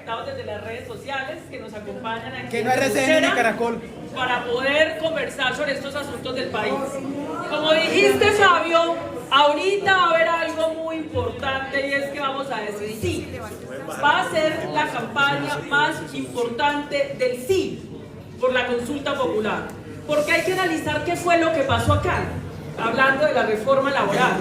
conectados desde las redes sociales que nos acompañan aquí. Que no hay RCN ni Caracol. Para poder conversar sobre estos asuntos del país. Como dijiste, Fabio, ahorita va a haber algo muy importante y es que vamos a decir sí. Va a ser la campaña más importante del sí por la consulta popular. Porque hay que analizar qué fue lo que pasó acá, hablando de la reforma laboral.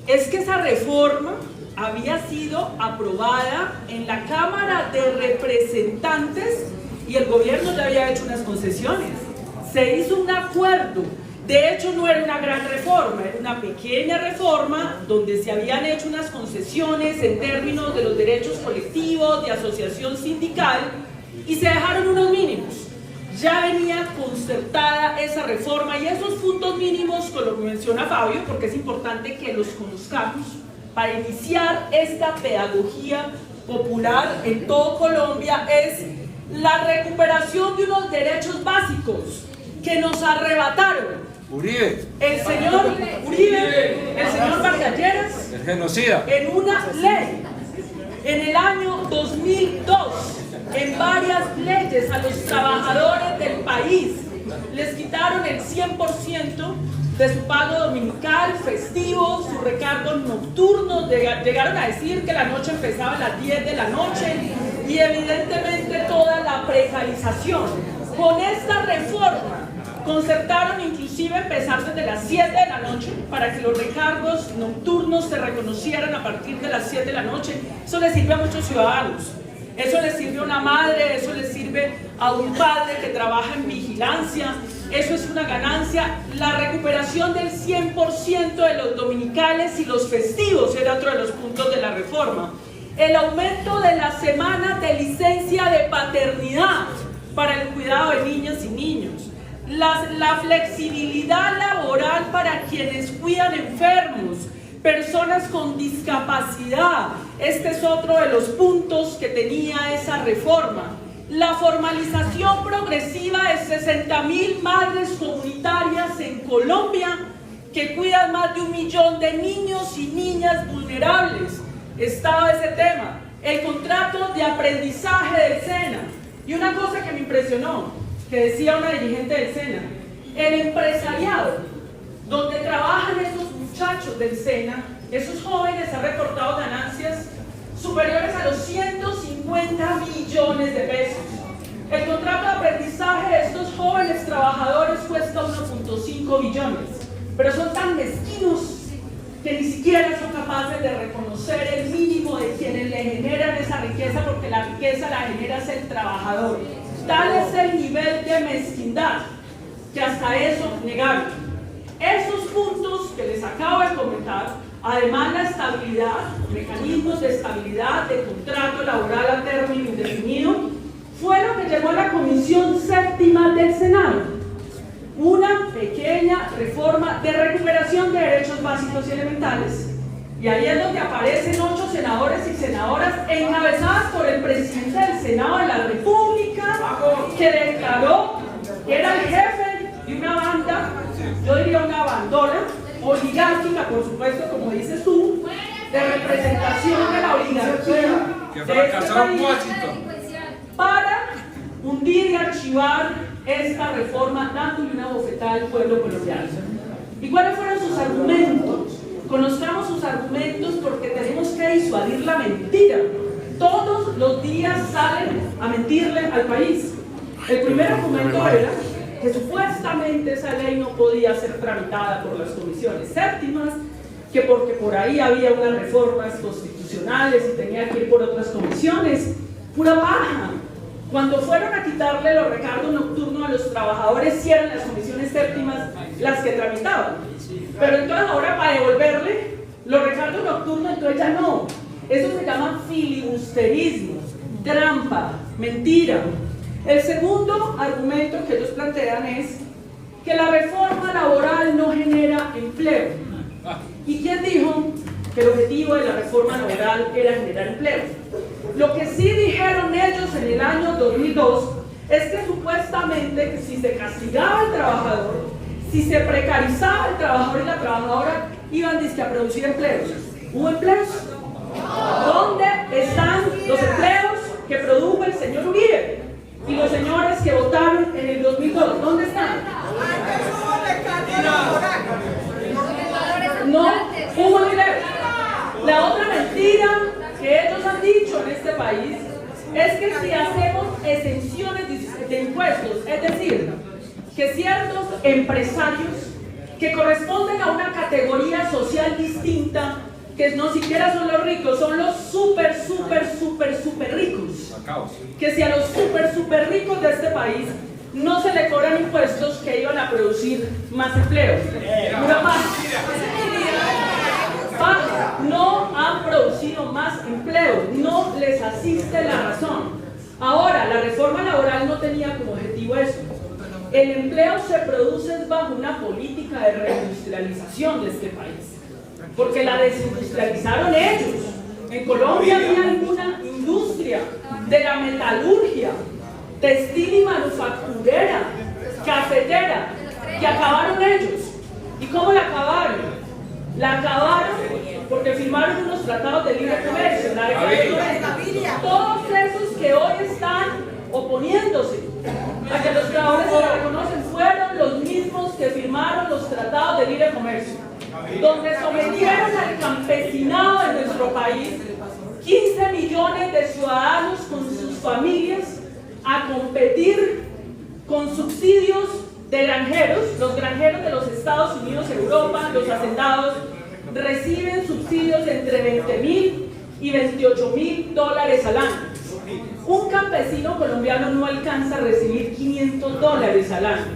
Es que esa reforma había sido aprobada en la Cámara de Representantes y el gobierno ya había hecho unas concesiones. Se hizo un acuerdo. De hecho, no era una gran reforma, era una pequeña reforma donde se habían hecho unas concesiones en términos de los derechos colectivos, de asociación sindical, y se dejaron unos mínimos. Ya venía concertada esa reforma y esos puntos mínimos, con lo que menciona Fabio, porque es importante que los conozcamos, para iniciar esta pedagogía popular en todo Colombia, es la recuperación de unos derechos básicos que nos arrebataron Uribe. el señor Uribe, el señor Vargas Lleras, El genocida. en una ley, en el año 2002, en varias leyes a los trabajadores del país les quitaron el 100% de su pago dominical, festivo, sus recargos nocturnos, llegaron a decir que la noche empezaba a las 10 de la noche y evidentemente toda la precarización. Con esta reforma concertaron inclusive empezar desde las 7 de la noche para que los recargos nocturnos se reconocieran a partir de las 7 de la noche. Eso le sirve a muchos ciudadanos. Eso le sirve a una madre, eso le sirve a un padre que trabaja en vigilancia. Eso es una ganancia. La recuperación del 100% de los dominicales y los festivos era otro de los puntos de la reforma. El aumento de la semana de licencia de paternidad para el cuidado de niñas y niños. La flexibilidad laboral para quienes cuidan enfermos, personas con discapacidad. Este es otro de los puntos que tenía esa reforma. La formalización progresiva de 60.000 madres comunitarias en Colombia que cuidan más de 1 millón de niños y niñas vulnerables. Estaba ese tema. El contrato de aprendizaje del SENA. Y una cosa que me impresionó, que decía una dirigente del SENA, el empresariado donde trabajan esos muchachos del SENA, esos jóvenes han reportado ganancias superiores a los 150 millones de pesos. El contrato de aprendizaje de estos jóvenes trabajadores cuesta 1.5 billones, pero son tan mezquinos que ni siquiera son capaces de reconocer el mínimo de quienes le generan esa riqueza, porque la riqueza la genera es el trabajador. Tal es el nivel de mezquindad que hasta eso negaron. Esos puntos que les acabo de comentar, además la estabilidad, mecanismos de estabilidad de contrato laboral a término indefinido, fue lo que llevó a la Comisión Séptima del Senado. Una pequeña reforma de recuperación de derechos básicos y elementales. Y ahí es donde aparecen 8 senadores y senadoras encabezadas por el presidente del Senado de la República, que declaró que era el jefe de una banda, yo diría una bandola, oligárquica, por supuesto, como dices tú, de representación de la oligarquía Que de fracasaron este país, para hundir y archivar esta reforma, dándole una bofetada al pueblo colombiano. ¿Y cuáles fueron sus argumentos? Conozcamos sus argumentos porque tenemos que disuadir la mentira. Todos los días salen a mentirle al país. El primer argumento era que supuestamente esa ley no podía ser tramitada por las comisiones séptimas, que porque por ahí había unas reformas constitucionales y tenía que ir por otras comisiones. Pura paja. Cuando fueron a quitarle los recargos nocturnos a los trabajadores, sí eran las comisiones séptimas las que tramitaban. Pero entonces ahora para devolverle los recargos nocturnos, entonces ya no. Eso se llama filibusterismo, trampa, mentira. El segundo argumento que ellos plantean es que la reforma laboral no genera empleo. ¿Y quién dijo que el objetivo de la reforma laboral era generar empleo? Lo que sí dijeron ellos en el año 2002 es que supuestamente que si se castigaba al trabajador, si se precarizaba el trabajador y la trabajadora, iban a producir empleos. ¿Hubo empleos? ¿Dónde están los empleos que La otra mentira que ellos han dicho en este país es que si hacemos exenciones de impuestos, es decir, que ciertos empresarios que corresponden a una categoría social distinta, que no siquiera son los ricos, son los súper ricos, que si a los súper ricos de este país no se le cobran impuestos, que iban a producir más empleo. No han producido más empleo, no les asiste la razón. Ahora, la reforma laboral no tenía como objetivo eso. El empleo se produce bajo una política de reindustrialización de este país, porque la desindustrializaron ellos. En Colombia había alguna industria de la metalurgia, textil y manufacturera, cafetera, que acabaron ellos. ¿Y cómo la acabaron? La acabaron porque firmaron unos tratados de libre comercio, todos esos que hoy están oponiéndose a que los trabajadores se la reconocen fueron los mismos que firmaron los tratados de libre comercio, donde sometieron al campesinado de nuestro país, 15 millones de ciudadanos con sus familias, a competir con subsidios de granjeros. Los granjeros de los Estados Unidos, Europa, los hacendados, reciben subsidios entre $20.000 y $28.000 al año. Un campesino colombiano no alcanza a recibir $500 al año.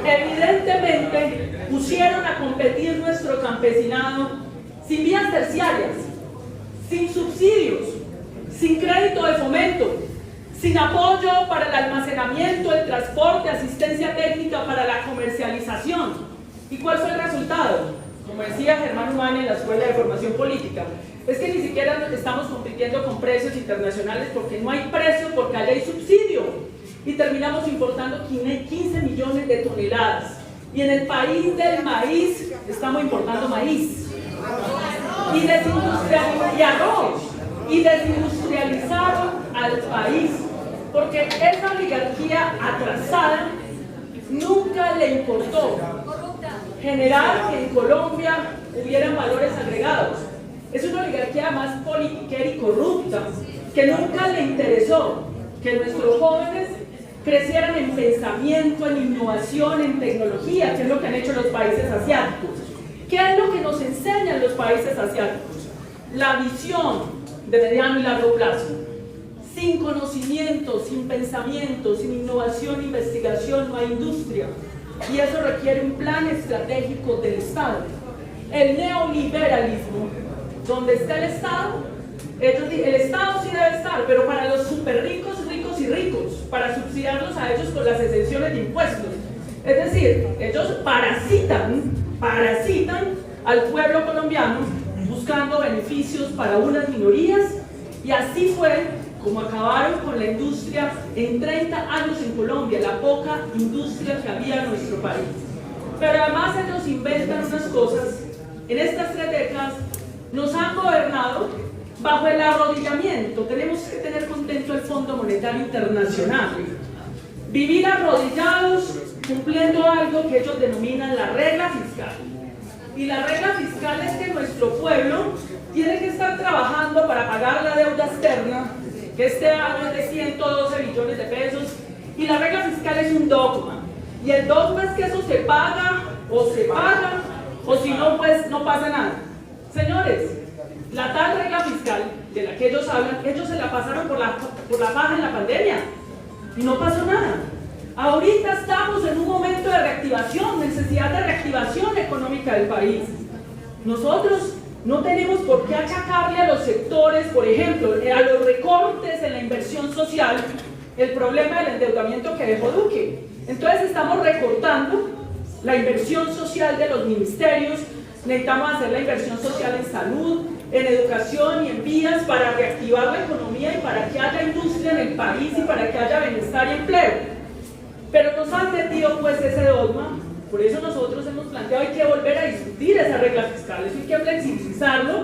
Evidentemente, pusieron a competir nuestro campesinado sin vías terciarias, sin subsidios, sin crédito de fomento, sin apoyo para el almacenamiento, el transporte, asistencia técnica para la comercialización. ¿Y cuál fue el resultado? Como decía Germán Humane en la Escuela de Formación Política, es que ni siquiera estamos compitiendo con precios internacionales porque no hay precio, porque allá hay subsidio. Y terminamos importando 15 millones de toneladas. Y en el país del maíz estamos importando maíz. Y arroz. Y desindustrializaron al país. Porque esa oligarquía atrasada nunca le importó generar que en Colombia hubieran valores agregados. Es una oligarquía más politiquera y corrupta, que nunca le interesó que nuestros jóvenes crecieran en pensamiento, en innovación, en tecnología, que es lo que han hecho los países asiáticos. ¿Qué es lo que nos enseñan los países asiáticos? La visión de mediano y largo plazo. Sin conocimiento, sin pensamiento, sin innovación e investigación no hay industria. Y eso requiere un plan estratégico del Estado. El neoliberalismo, donde está el Estado, el Estado sí debe estar, pero para los súper ricos, ricos y ricos, para subsidiarlos a ellos con las exenciones de impuestos. Es decir, ellos parasitan al pueblo colombiano buscando beneficios para unas minorías, y así fue como acabaron con la industria en 30 años en Colombia, la poca industria que había en nuestro país. Pero además ellos inventan unas cosas. En estas 3 décadas nos han gobernado bajo el arrodillamiento. Tenemos que tener contento el Fondo Monetario Internacional. Vivir arrodillados cumpliendo algo que ellos denominan la regla fiscal. Y la regla fiscal es que nuestro pueblo tiene que estar trabajando para pagar la deuda externa, que este año es de 112 billones de pesos, y la regla fiscal es un dogma. Y el dogma es que eso se paga, o si no, pues no pasa nada. Señores, la tal regla fiscal de la que ellos hablan, ellos se la pasaron por la faja en la pandemia, y no pasó nada. Ahorita estamos en un momento de reactivación, necesidad de reactivación económica del país. Nosotros no tenemos por qué achacarle a los sectores, por ejemplo, a los recortes en la inversión social, el problema del endeudamiento que dejó Duque. Entonces estamos recortando la inversión social de los ministerios, necesitamos hacer la inversión social en salud, en educación y en vías para reactivar la economía y para que haya industria en el país y para que haya bienestar y empleo. Pero nos han metido pues ese dogma. Por eso nosotros hemos planteado hay que volver a discutir esa regla fiscal, eso hay que flexibilizarlo,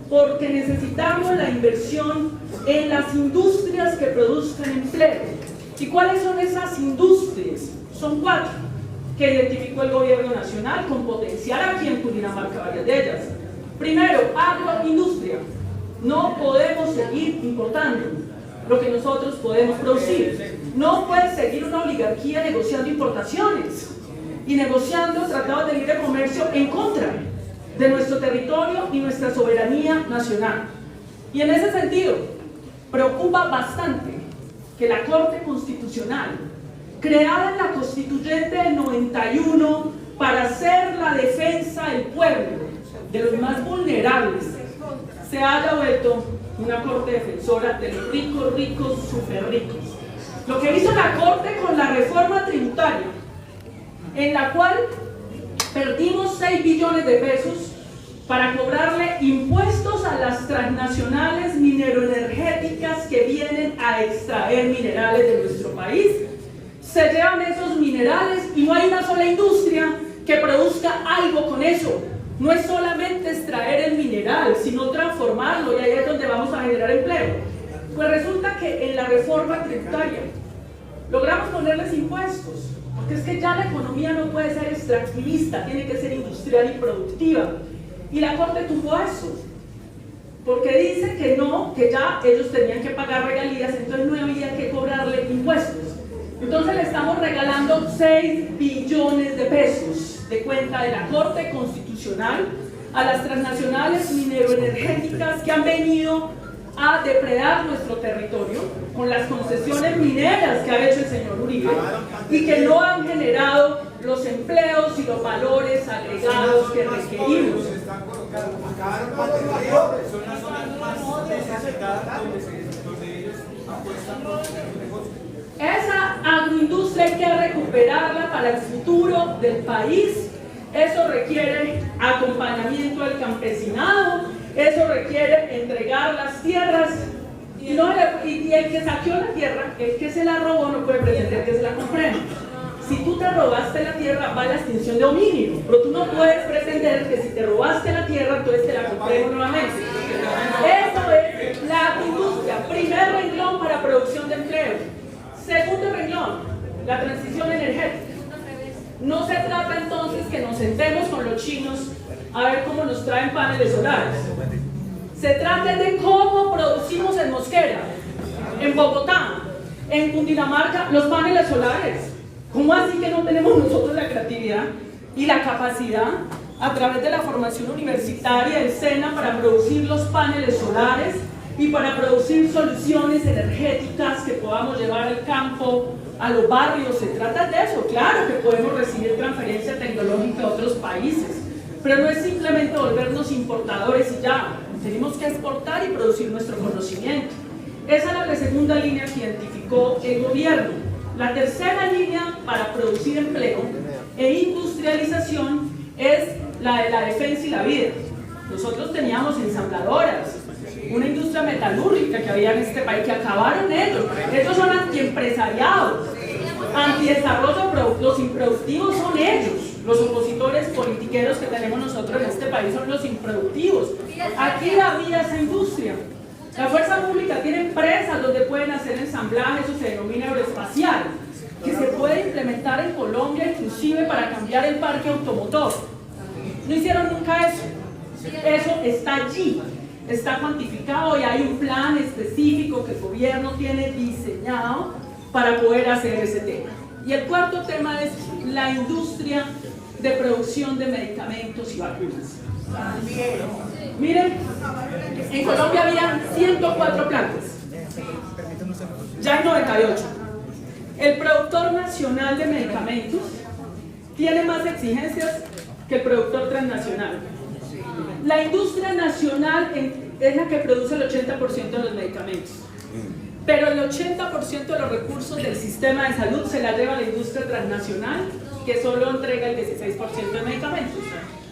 porque necesitamos la inversión en las industrias que produzcan empleo. ¿Y cuáles son esas industrias? Son 4 que identificó el gobierno nacional con potencial aquí en Cundinamarca, varias de ellas. Primero, agroindustria. No podemos seguir importando lo que nosotros podemos producir. No puede seguir una oligarquía negociando importaciones y negociando tratados de libre comercio en contra de nuestro territorio y nuestra soberanía nacional. Y en ese sentido, preocupa bastante que la Corte Constitucional, creada en la Constituyente del 91 para hacer la defensa del pueblo, de los más vulnerables, se haya vuelto una Corte defensora de los ricos, ricos, súper ricos. Lo que hizo la Corte con la reforma tributaria, en la cual perdimos 6 billones de pesos para cobrarle impuestos a las transnacionales mineroenergéticas que vienen a extraer minerales de nuestro país. Se llevan esos minerales y no hay una sola industria que produzca algo con eso. No es solamente extraer el mineral, sino transformarlo, y ahí es donde vamos a generar empleo. Pues resulta que en la reforma tributaria logramos ponerles impuestos, porque es que ya la economía no puede ser extractivista, tiene que ser industrial y productiva. Y la Corte tuvo eso, porque dice que no, que ya ellos tenían que pagar regalías, entonces no había que cobrarle impuestos. Entonces le estamos regalando 6 billones de pesos de cuenta de la Corte Constitucional a las transnacionales mineroenergéticas que han venido a depredar nuestro territorio con las concesiones mineras que ha hecho el señor Uribe y que no han generado los empleos y los valores agregados que requerimos. Son las zonas más necesitadas donde ellos apuestan por el negocio. Esa agroindustria hay que recuperarla para el futuro del país. Eso requiere acompañamiento del campesinado, eso requiere entregar las tierras y el que saqueó la tierra, el que se la robó no puede pretender que se la comprenda. Si tú te robaste la tierra, va a la extinción de dominio, pero tú no puedes pretender que si te robaste la tierra, entonces te la compremos nuevamente. Eso es la agroindustria, primer renglón para producción de empleo. Segundo renglón, la transición energética. No se trata entonces que nos sentemos con los chinos a ver cómo nos traen paneles solares. Se trata de cómo producimos en Mosquera, en Bogotá, en Cundinamarca, los paneles solares. ¿Cómo así que no tenemos nosotros la creatividad y la capacidad a través de la formación universitaria del SENA para producir los paneles solares y para producir soluciones energéticas que podamos llevar al campo, a los barrios? Se trata de eso. Claro que podemos recibir transferencia tecnológica de otros países, pero no es simplemente volvernos importadores y ya. Tenemos que exportar y producir nuestro conocimiento. Esa era la segunda línea que identificó el gobierno. La tercera línea para producir empleo e industrialización es la de la defensa y la vida. Nosotros teníamos ensambladoras, una industria metalúrgica que había en este país, que acabaron ellos. Ellos son antiempresariados, antidesarrollo, los improductivos son ellos. Los opositores politiqueros que tenemos nosotros en este país son los improductivos. Aquí había esa industria. La fuerza pública tiene empresas donde pueden hacer ensamblaje, eso se denomina aeroespacial, que se puede implementar en Colombia inclusive para cambiar el parque automotor. No hicieron nunca eso. Eso está allí, está cuantificado y hay un plan específico que el gobierno tiene diseñado para poder hacer ese tema. Y el cuarto tema es la industria de producción de medicamentos y vacunas. Miren, en Colombia había 104 plantas, ya hay 98. El productor nacional de medicamentos tiene más exigencias que el productor transnacional. La industria nacional es la que produce el 80% de los medicamentos, pero el 80% de los recursos del sistema de salud se la lleva la industria transnacional, que solo entrega el 16% de medicamentos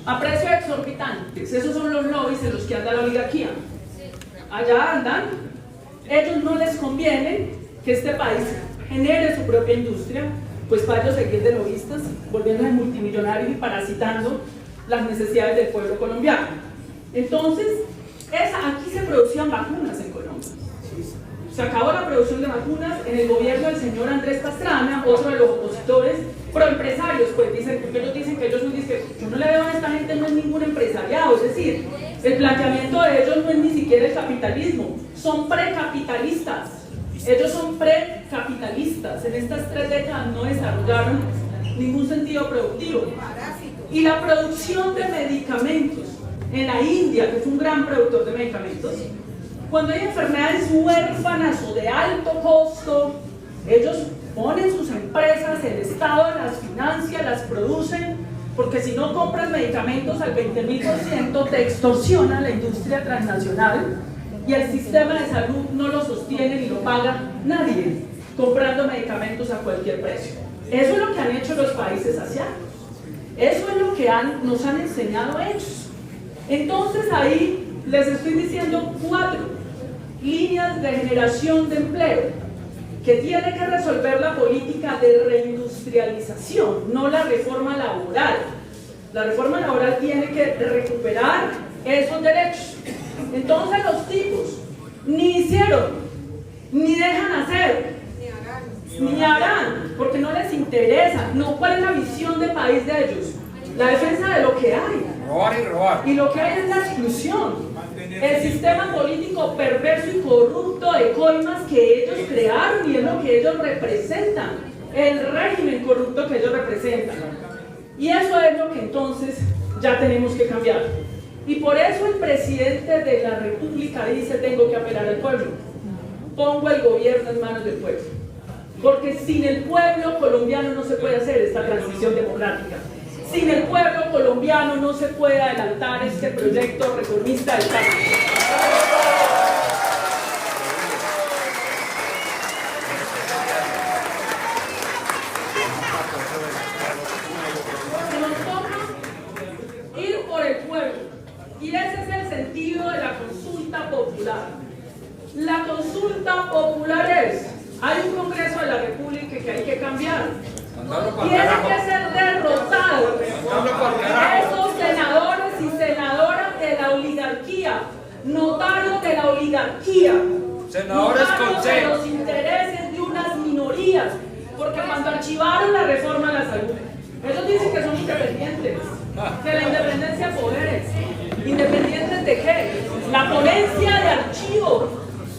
a precios exorbitantes. Esos son los lobbies en los que anda la oligarquía. Allá andan. Ellos no les conviene que este país genere su propia industria, pues para ellos seguir de lobistas, volviéndose multimillonarios y parasitando las necesidades del pueblo colombiano. Entonces, aquí se producían vacunas en Colombia. Se acabó la producción de vacunas en el gobierno del señor Andrés Pastrana, otro de los opositores, proempresarios, pues dicen, porque ellos dicen que ellos son, yo no le veo a esta gente, no es ningún empresariado, es decir, El planteamiento de ellos no es ni siquiera el capitalismo, son precapitalistas. Ellos son precapitalistas. En estas 3 décadas no desarrollaron ningún sentido productivo. Y la producción de medicamentos en la India, que es un gran productor de medicamentos, cuando hay enfermedades huérfanas o de alto costo, ellos ponen sus empresas, el Estado las financia, las producen, porque si no compras medicamentos al 20.000%, te extorsiona la industria transnacional y el sistema de salud no lo sostiene ni lo paga nadie, comprando medicamentos a cualquier precio. Eso es lo que han hecho los países asiáticos. Eso es lo que nos han enseñado ellos. Entonces ahí les estoy diciendo 4 líneas de generación de empleo que tiene que resolver la política de reindustrialización, no la reforma laboral. La reforma laboral tiene que recuperar esos derechos. Entonces los tipos ni hicieron, ni dejan hacer, ni harán, porque no les interesa. No, ¿cuál es la visión de país de ellos? La defensa de lo que hay. Robar y robar. Y lo que hay es la exclusión. El sistema político perverso y corrupto de coimas que ellos crearon y es lo que ellos representan. El régimen corrupto que ellos representan. Y eso es lo que entonces ya tenemos que cambiar. Y por eso el presidente de la República dice: tengo que apelar al pueblo. Pongo el gobierno en manos del pueblo. Porque sin el pueblo colombiano no se puede hacer esta transición democrática. Sin el pueblo colombiano no se puede adelantar este proyecto reformista del país. Se nos toca ir por el pueblo. Y ese es el sentido de la consulta popular. La consulta popular es: hay un Congreso de la República que hay que cambiar. Tiene que ser derrotado. Esos senadores y senadoras de la oligarquía, notarios de la oligarquía, senadores notarios de los intereses de unas minorías, porque cuando archivaron la reforma a la salud, ellos dicen que son independientes, que la independencia de poderes. ¿Independientes de qué? La ponencia de archivo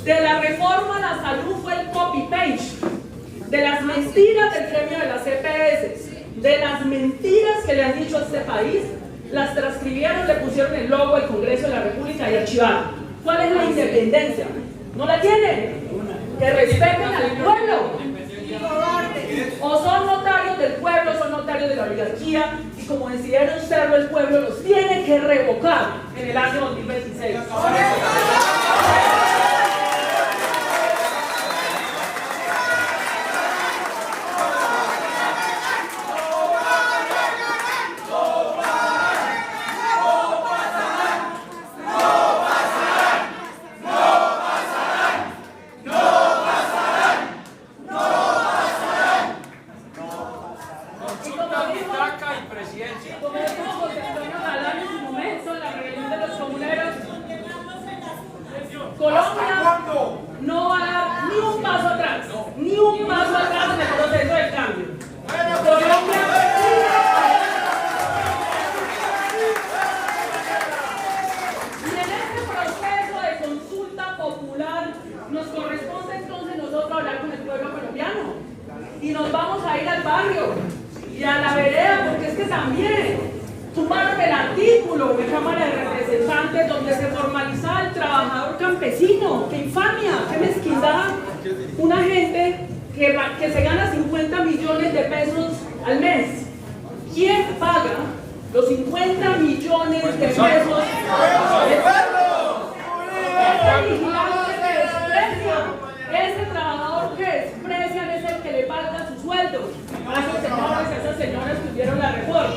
de la reforma a la salud fue el copy-paste de las mentiras del gremio de las EPS, de las mentiras que le han dicho a este país, las transcribieron, le pusieron el logo del Congreso de la República y archivaron. ¿Cuál es la independencia? ¿No la tienen? Que respeten al pueblo. O son notarios del pueblo, son notarios de la oligarquía, y como decidieron serlo el pueblo, los tiene que revocar en el año 2026. Colombia no va a dar ni un paso atrás, ni un paso atrás en el proceso de cambio. Colombia y en este proceso de consulta popular nos corresponde entonces nosotros hablar con el pueblo colombiano y nos vamos a ir al barrio y a la vereda, porque es que también sumaron el artículo de Cámara de Representantes donde se formalizaba el trabajador campesino. ¡Qué infamia! ¡Qué mezquindad! Una gente que se gana 50 millones de pesos al mes. ¿Quién paga los 50 millones de pesos? ¡El pueblo! Ese vigilante que desprecia, ese trabajador que desprecian es el que le paga su sueldo a esos señores y a esas señoras que hicieron la reforma.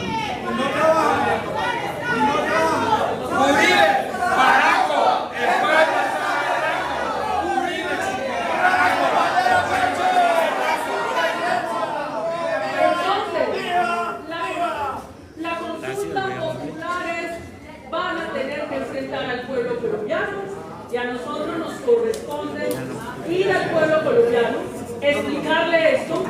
Uribe, Baraco, el pueblo. Uribe, Baraco. Entonces, la consulta populares van a tener que enfrentar al pueblo colombiano y a nosotros nos corresponde ir al pueblo colombiano, explicarle esto,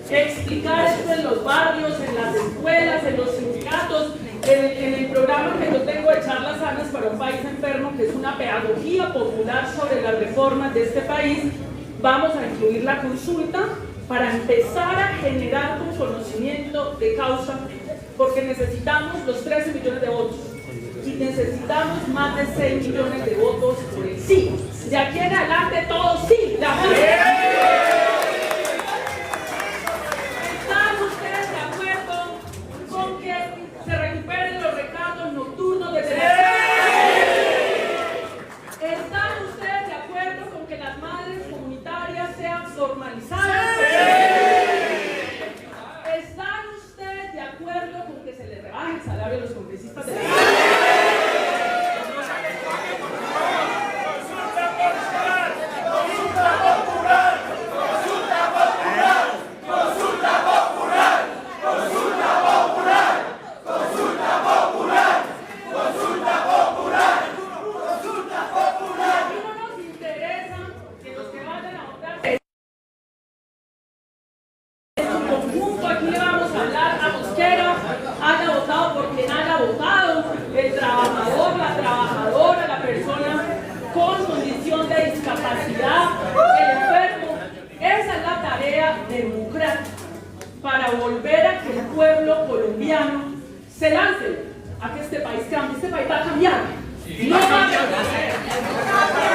explicar esto en los barrios, en las escuelas, en los sindicatos, en el programa que yo tengo de Charlas Sanas para un País Enfermo, que es una pedagogía popular sobre las reformas de este país, vamos a incluir la consulta para empezar a generar un conocimiento de causa, porque necesitamos los 13 millones de votos y necesitamos más de 6 millones de votos por el sí. De aquí en adelante todo sí. ¿Están ustedes de acuerdo con que se recuperen los recados nocturnos de televisión? ¿Están ustedes de acuerdo con que las madres comunitarias sean formalizadas? ¿Están ustedes de acuerdo con que se les rebaje el salario a los congresistas de la conjunto? Aquí le vamos a hablar a Mosquera, haya votado por quien haya votado, el trabajador, la trabajadora, la persona con condición de discapacidad, el enfermo. Esa es la tarea democrática para volver a que el pueblo colombiano se lance a que este país cambie. Este país va a cambiar. No va a cambiar.